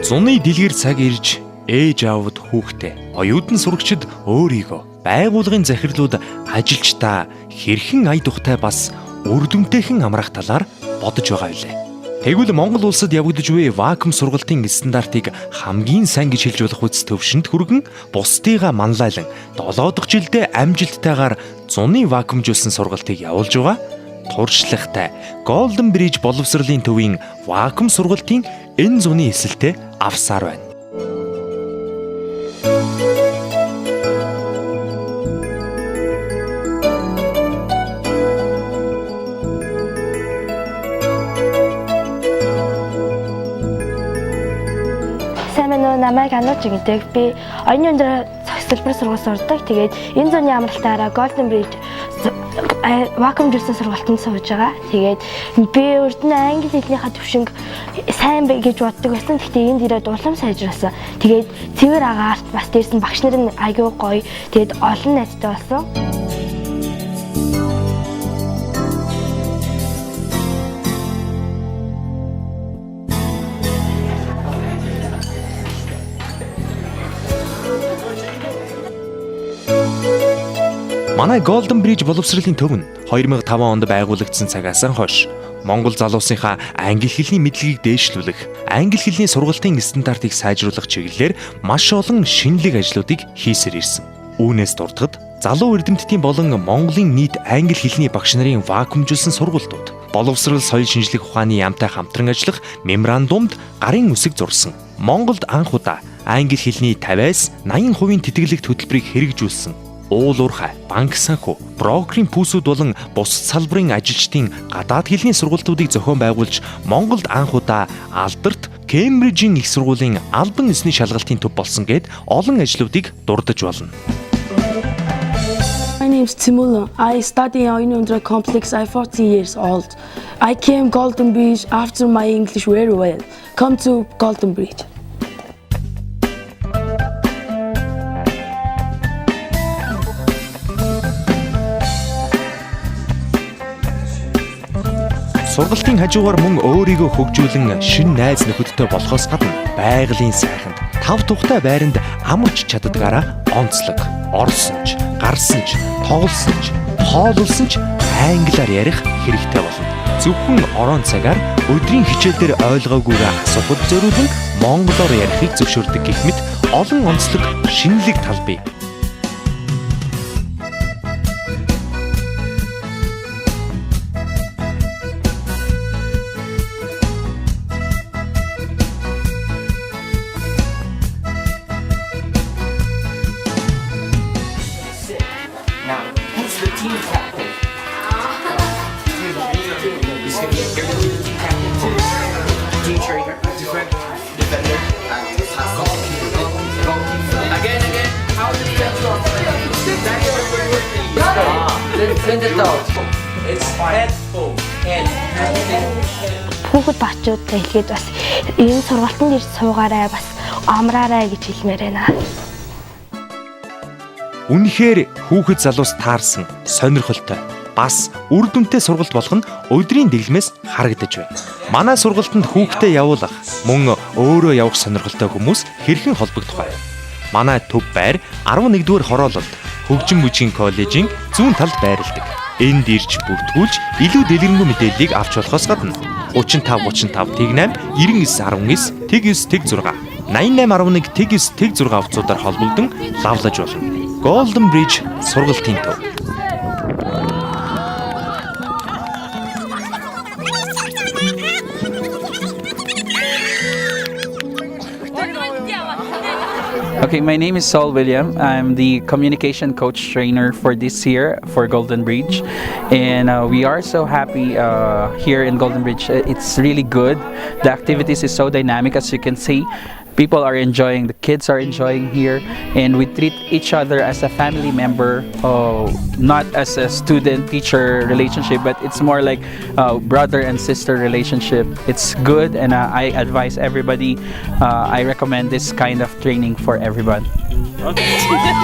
Зуны дэлгэр цаг ирж ээж аавд хүүхдээ, оюутан сурагчид өөрийгөө, байгууллагын захирлууд ажилчдаа хэрхэн ая тухтай бас үр дүнтэйхэн амрах талаар бодож байгаа билээ. Тэгвэл Монгол улсад явагдаж буй вакуум сургалтын стандартыг хамгийн сайн гэж хэлж болох үс төвшөнд хүргэн бусдыгаа манлайлан 7 дахь жилдээ амжилттайгаар зуны вакуумжуулсан сургалтыг явуулж байгаа туршлагатай Golden Bridge боловсролын төвийн вакуум сургалтын энэ зуны эсэлтэд авсаар байна. Намайг Анууч гэдэг. Би оюуны өндөр салбар сургууль сурдаг. Тэгээд энэ зуны амралтаараа Golden Bridge вакуумжуулсан сургалтанд сууж байгаа. Тэгээд би урд нь англи хэлнийхээ төвшинг сайн гэж боддог байсан. Гэхдээ энд ирээд улам сайжруулсан. Тэгээд цэвэр агаарт бас дээрсэн багш нар нь аягүй гоё. Тэгээд олон найзтай болсон. Манай Golden Bridge боловсролын төв нь 2005 онд байгуулагдсан цагаас хойш Монгол залуусынхаа англи хэлний мэдлэгийг дээшлүүлэх, англи хэлний сургалтын стандартыг сайжруулах чиглэлээр маш олон шинэлэг ажлуудыг хийсээр ирсэн. Үүнээс дуртагд залуу эрдэмтдийн болон Монголын нийт англи хэлний багш нарын вакуумжуулсан сургалтууд боловсрол соёл шинжлэх ухааны яамтай хамтран ажиллах меморандумд гарын үсэг зурсан. Монголд анх удаа англи хэлний 50-аас 80% тэтгэлэгт хөтөлбөрийг хэрэгжүүлсэн. Уул уурхай, банк санхүү, брокерийн пүүсүүд болон бусад салбарын ажилчдын гадаад хэлний сургалтуудыг зохион байгуулж Монголд анх удаа алдарт Кембрижийн их сургуулийн албан ёсны шалгалтын төв болсон гэд олон ажлуудыг дурдж болно. My name is Timula. I study in Oynundra Complex. I'm 14 years old. I came Golden Bridge after my English very well. Come to Golden Bridge. Сургалтын хажуугаар мөн өөрийгөө хөгжүүлэн шин найз нөхөдтэй болохоос гадна байгалийн сайханд тав тухтай байранд амарч чаддгаараа онцлог, орсон ч, гарсан ч, тоглосон ч, хооллсон ч англиар ярих хэрэгтэй болно. Зөвхөн орон цагаар өдрийн хичээлдэр ойлгоогүйгээ асуухад зориулан монголоор ярихыг зөвшөөрдөг гэх мэт олон онцлог шинэлэг тал бий. Now, who's the team captain? You're the team captain. Team trainer, defender, goalkeeper. Again. How do you get off? Send it out. It's headphone. Хүүхэд бачуудтай хэлгээд бас энэ сургалтанд ирж суугаарай, бас амраарай гэж хэлмээр байна. Үнэхээр хүүхэд залуус таарсан, сонирхолтой, бас үр дүнтэй сургалт болох нь өдрийн дэглэмээс харагдаж байна. Манай сургалтанд хүүхдээ явуулах, мөн өөрөө явах сонирхолтой хүмүүс хэрхэн холбогдох вэ? Манай төв байр 11-р хороололд Хөгжин мужийн коллежийн зүүн талд байрладаг. Энд ирж бүртгүүлж илүү дэлгэрэнгүй мэдээллийг авч болохоос гадна 35 38 99 19 Тэг 6 88 11 Тэг 6 хавцуудаар холбогдсон лавлаж болно. Golden Bridge сургалтын төв. Okay, my name is Saul William. I'm the communication coach trainer for this year for Golden Bridge, and we are so happy here in Golden Bridge. It's really good. The activities is so dynamic, as you can see. People are enjoying, the kids are enjoying here, and we treat each other as a family member, not as a student-teacher relationship, but it's more like a brother and sister relationship. It's good, and I advise everybody, I recommend this kind of training for everyone. Golden Bridge!